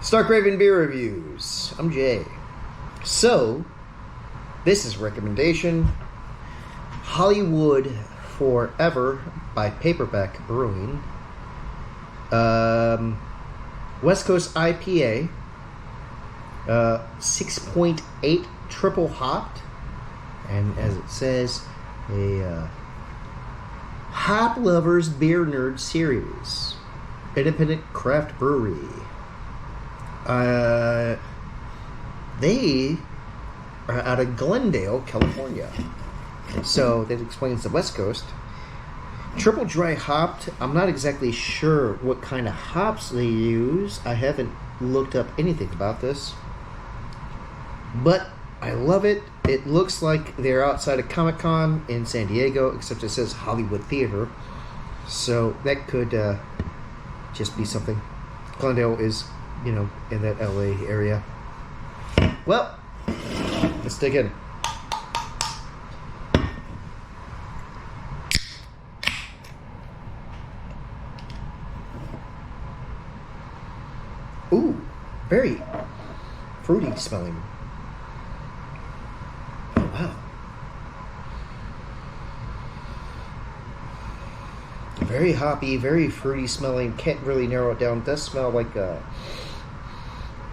Stark Raving Beer Reviews. I'm Jay. So, this is recommendation Hollywood Forever by Paperback Brewing. West Coast IPA. 6.8 triple hopped. And as it says, a Hop Lovers Beer Nerd Series. Independent craft brewery. They are out of Glendale, California. So that explains the West Coast. Triple dry hopped. I'm not exactly sure what kind of hops they use. I haven't looked up anything about this. But I love it. It looks like they're outside of Comic-Con in San Diego, except it says Hollywood Theater. So that could just be something. Glendale is, in that LA area. Well, let's dig in. Ooh, very fruity smelling. Oh, wow. Very hoppy, very fruity smelling. Can't really narrow it down. It does smell like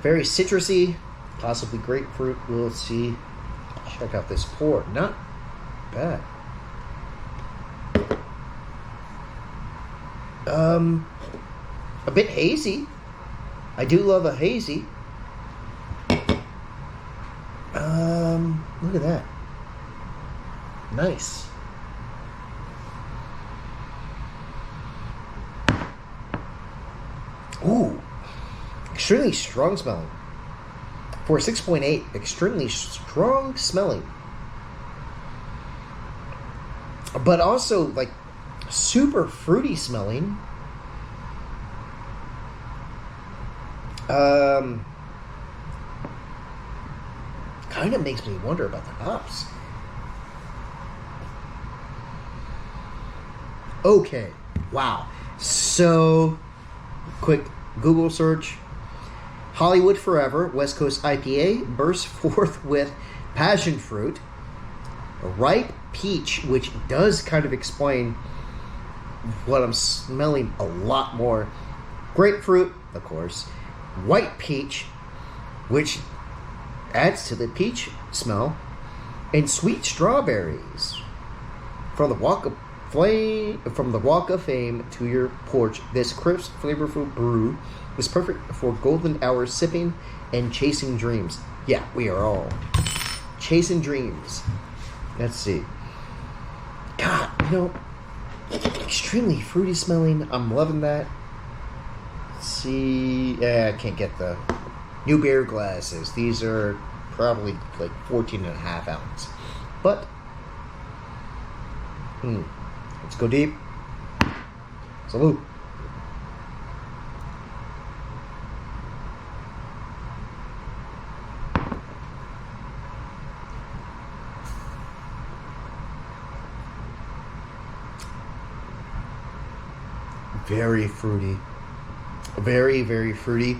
very citrusy, possibly grapefruit. We'll see. Check out this pour. Not bad. A bit hazy. I do love a hazy. Look at that. Nice. Ooh. Extremely strong smelling. For 6.8, extremely strong smelling. But also, like, super fruity smelling. Kind of makes me wonder about the hops. Okay. Wow. So, quick Google search. Hollywood Forever, West Coast IPA, bursts forth with passion fruit, ripe peach, which does kind of explain what I'm smelling a lot more. Grapefruit, of course. White peach, which adds to the peach smell. And sweet strawberries. From the Walk of Fame to your porch, this crisp, flavorful brew is perfect for golden hour sipping and chasing dreams. Yeah, we are all chasing dreams. Let's see. God, extremely fruity smelling. I'm loving that. Let's see. I can't get the new beer glasses. These are probably like 14.5 ounce. But, let's go deep. Salute. Very fruity. Very, very fruity.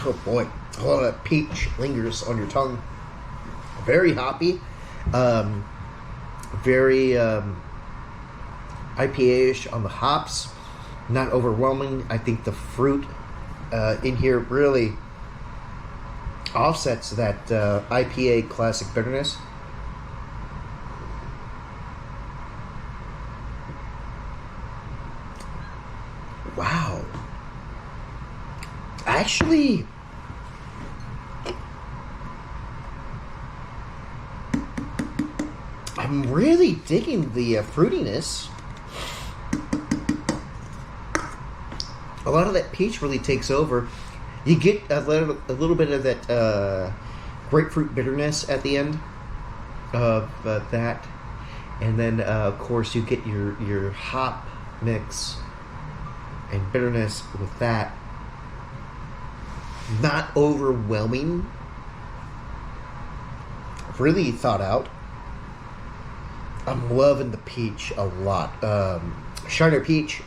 Oh boy. A lot of peach lingers on your tongue. Very hoppy. Very IPA-ish on the hops. Not overwhelming. I think the fruit in here really offsets that IPA classic bitterness. Wow. Actually, I'm really digging the fruitiness. A lot of that peach really takes over. You get a little bit of that grapefruit bitterness at the end of that. And then, of course, you get your hop mix and bitterness with that. Not overwhelming. Really thought out. I'm loving the peach a lot. Shiner peach.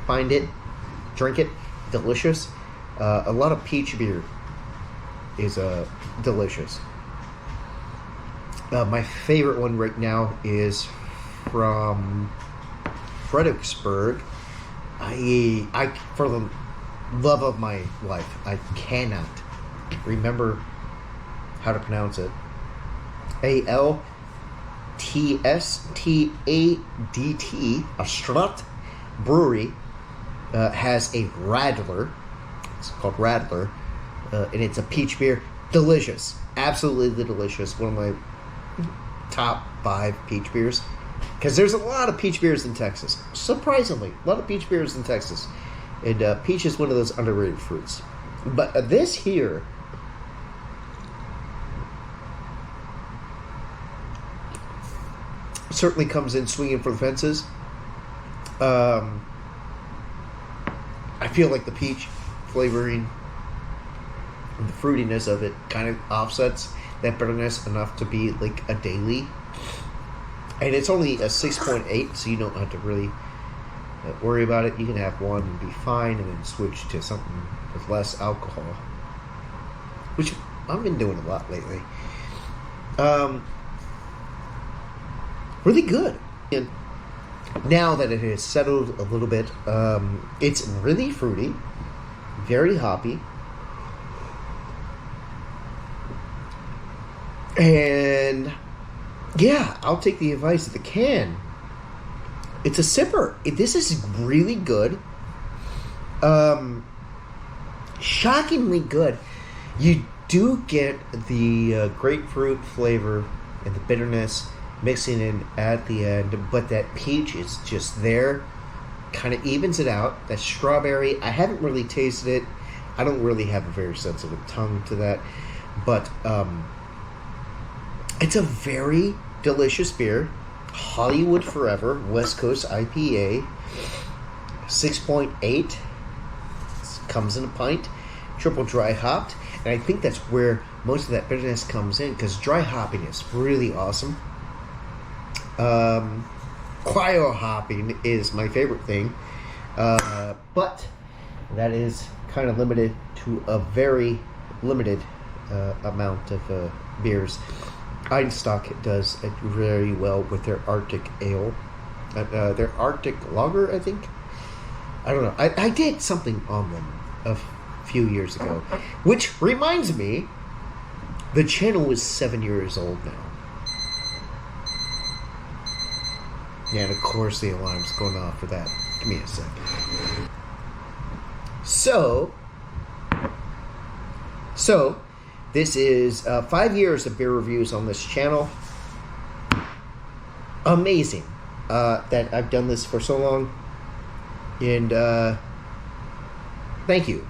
find it, drink it. Delicious. A lot of peach beer is delicious. My favorite one right now is from Fredericksburg. I for the love of my life, I cannot remember how to pronounce it. ALTSTADT, Astrat Brewery, has a Radler. It's called Radler, and it's a peach beer. Delicious, absolutely delicious. One of my top 5 peach beers, because there's a lot of peach beers in Texas. Surprisingly, a lot of peach beers in Texas, and peach is one of those underrated fruits. But this here certainly comes in swinging for the fences. I feel like the peach flavoring and the fruitiness of it kind of offsets that bitterness enough to be like a daily. And it's only a 6.8, so you don't have to really worry about it. You can have one and be fine, and then switch to something with less alcohol, which I've been doing a lot lately. Really good. And now that it has settled a little bit, it's really fruity, very hoppy, and yeah, I'll take the advice of the can. It's a sipper. This is really good. Shockingly good. You do get the grapefruit flavor and the bitterness mixing in at the end, but that peach is just there, kind of evens it out. That strawberry, I haven't really tasted it. I don't really have a very sensitive tongue to that, but it's a very delicious beer. Hollywood Forever West Coast IPA, 6.8. Comes in a pint, triple dry hopped, and I think that's where most of that bitterness comes in, because dry hopping is really awesome. Cryo hopping is my favorite thing, but that is kind of limited to a very limited amount of beers. Einstock does it very well with their Arctic Ale, their Arctic Lager, I think. I don't know. I did something on them a few years ago, which reminds me, the channel is 7 years old now. Yeah, and of course the alarm's going off for that. Give me a sec. So this is 5 years of beer reviews on this channel. Amazing that I've done this for so long. And thank you.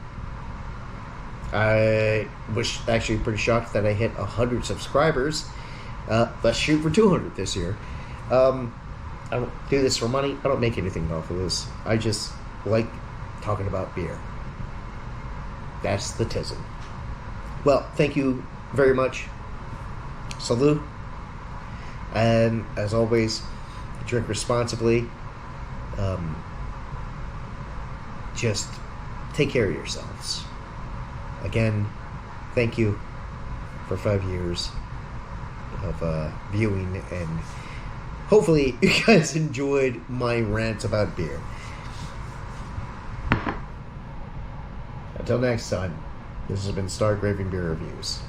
I was actually pretty shocked that I hit 100 subscribers. Let's shoot for 200 this year. I don't do this for money. I don't make anything off of this. I just like talking about beer. That's the tism. Well, thank you very much. Salud. And as always, drink responsibly. Just take care of yourselves. Again, thank you for 5 years of viewing, and hopefully you guys enjoyed my rant about beer. Until next time, this has been Raving Beer Reviews.